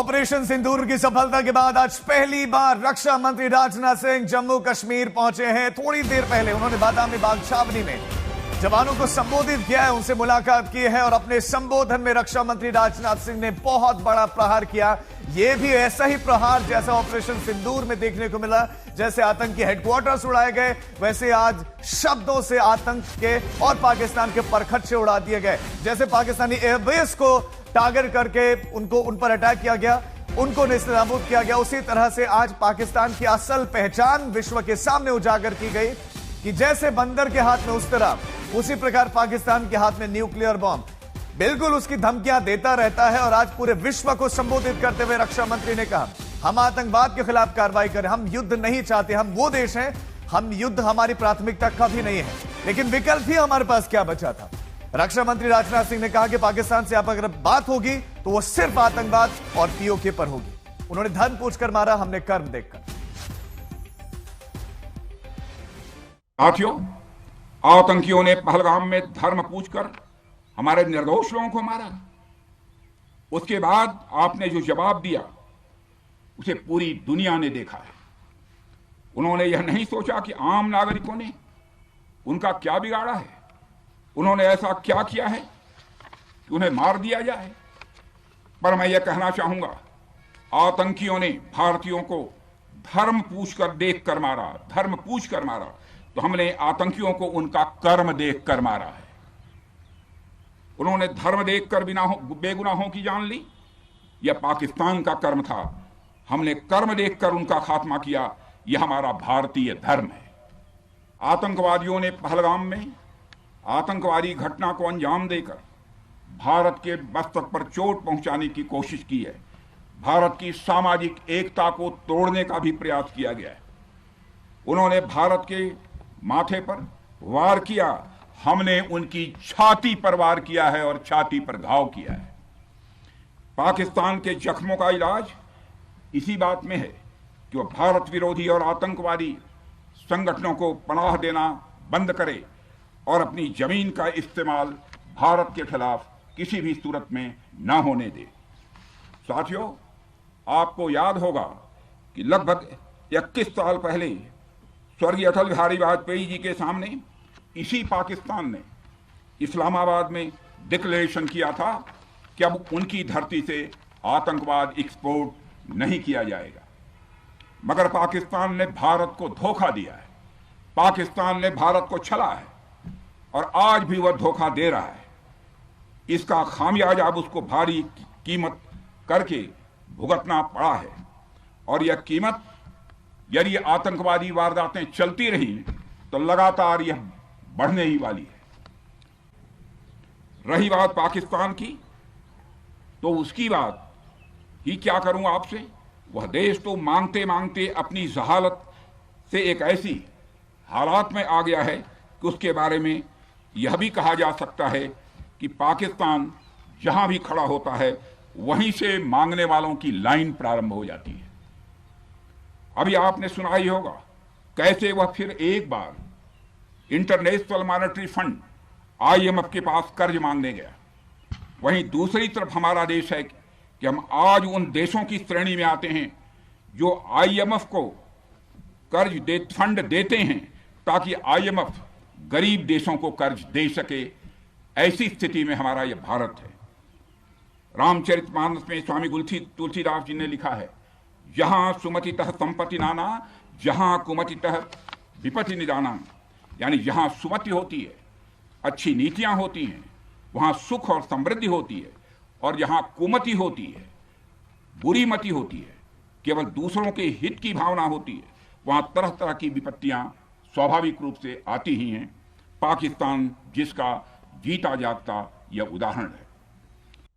Operation सिंदूर की सफलता के बाद आज पहली बार रक्षा मंत्री राजनाथ सिंह जम्मू कश्मीर पहुंचे हैं। थोड़ी देर पहले उन्होंने बादामी बाग छावनी में जवानों को संबोधित किया है, उनसे मुलाकात की है और अपने संबोधन में रक्षा मंत्री राजनाथ सिंह ने बहुत बड़ा प्रहार किया। यह भी ऐसा ही प्रहार जैसा ऑपरेशन सिंदूर में देखने को मिला। जैसे आतंकी हेडक्वार्टर्स उड़ाए गए, वैसे आज शब्दों से आतंक के और पाकिस्तान के परखच्चे उड़ा दिए गए। जैसे पाकिस्तानी एयरबेस को टारगेट करके उन पर अटैक किया गया, उनको नेस्तनाबूद किया गया, उसी तरह से आज पाकिस्तान की असल पहचान विश्व के सामने उजागर की गई कि जैसे बंदर के हाथ में उस तरह, उसी प्रकार पाकिस्तान के हाथ में न्यूक्लियर बॉम्ब बिल्कुल उसकी धमकियां देता रहता है। और आज पूरे विश्व को संबोधित करते हुए रक्षा मंत्री ने कहा, हम आतंकवाद के खिलाफ कार्रवाई करें, हम युद्ध नहीं चाहते, हम वो देश हैं, हम युद्ध हमारी प्राथमिकता कभी नहीं है, लेकिन विकल्प ही हमारे पास क्या बचा था। रक्षा मंत्री राजनाथ सिंह ने कहा कि पाकिस्तान से अब अगर बात होगी तो वो सिर्फ आतंकवाद और पीओके पर होगी। उन्होंने धर्म पूछकर मारा, हमने कर्म देखकर। साथियों, आतंकियों ने पहलगाम में धर्म पूछकर हमारे निर्दोष लोगों को मारा। उसके बाद आपने जो जवाब दिया उसे पूरी दुनिया ने देखा है। उन्होंने यह नहीं सोचा कि आम नागरिकों ने उनका क्या बिगाड़ा है, उन्होंने ऐसा क्या किया है कि उन्हें मार दिया जाए। पर मैं यह कहना चाहूंगा, आतंकियों ने भारतीयों को धर्म पूछकर देखकर मारा, धर्म पूछकर मारा, तो हमने आतंकियों को उनका कर्म देखकर मारा है। उन्होंने धर्म देखकर बेगुनाहों की जान ली, यह पाकिस्तान का कर्म था। हमने कर्म देखकर उनका खात्मा किया, यह हमारा भारतीय धर्म है। आतंकवादियों ने पहलगाम में आतंकवादी घटना को अंजाम देकर भारत के मस्तक पर चोट पहुंचाने की कोशिश की है। भारत की सामाजिक एकता को तोड़ने का भी प्रयास किया गया है। उन्होंने भारत के माथे पर वार किया, हमने उनकी छाती पर वार किया है और छाती पर घाव किया है। पाकिस्तान के जख्मों का इलाज इसी बात में है कि वह भारत विरोधी और आतंकवादी संगठनों को पनाह देना बंद करे और अपनी जमीन का इस्तेमाल भारत के खिलाफ किसी भी सूरत में ना होने दे। साथियों, आपको याद होगा कि लगभग 21 साल पहले स्वर्गीय अटल बिहारी वाजपेयी जी के सामने इसी पाकिस्तान ने इस्लामाबाद में डिक्लेरेशन किया था कि अब उनकी धरती से आतंकवाद एक्सपोर्ट नहीं किया जाएगा। मगर पाकिस्तान ने भारत को धोखा दिया है, पाकिस्तान ने भारत को छला है और आज भी वह धोखा दे रहा है। इसका खामियाजा अब उसको भारी कीमत करके भुगतना पड़ा है। और यह कीमत, यदि आतंकवादी वारदातें चलती रही तो लगातार यह बढ़ने ही वाली है। रही बात पाकिस्तान की, तो उसकी बात ही क्या करूं आपसे। वह देश तो मांगते मांगते अपनी जहालत से एक ऐसी हालात में आ गया है कि उसके बारे में यह भी कहा जा सकता है कि पाकिस्तान जहां भी खड़ा होता है वहीं से मांगने वालों की लाइन प्रारंभ हो जाती है। अभी आपने सुना ही होगा कैसे वह फिर एक बार इंटरनेशनल मॉनेटरी फंड IMF के पास कर्ज मांगने गया। वहीं दूसरी तरफ हमारा देश है कि हम आज उन देशों की श्रेणी में आते हैं जो IMF को फंड देते हैं ताकि IMF गरीब देशों को कर्ज दे सके। ऐसी स्थिति में हमारा यह भारत है। रामचरितमानस में स्वामी तुलसीदास जी ने लिखा है, जहां सुमतितः संपत्ति नाना, जहां कुमतितः विपत्ति निदाना। यानी जहां सुमति होती है, अच्छी नीतियां होती हैं, वहां सुख और समृद्धि होती है, और जहां कुमति होती है, बुरी मति होती है, केवल दूसरों के हित की भावना होती है, वहां तरह तरह की विपत्तियां स्वाभाविक रूप से आती ही हैं। पाकिस्तान जिसका जीता जागता यह उदाहरण है।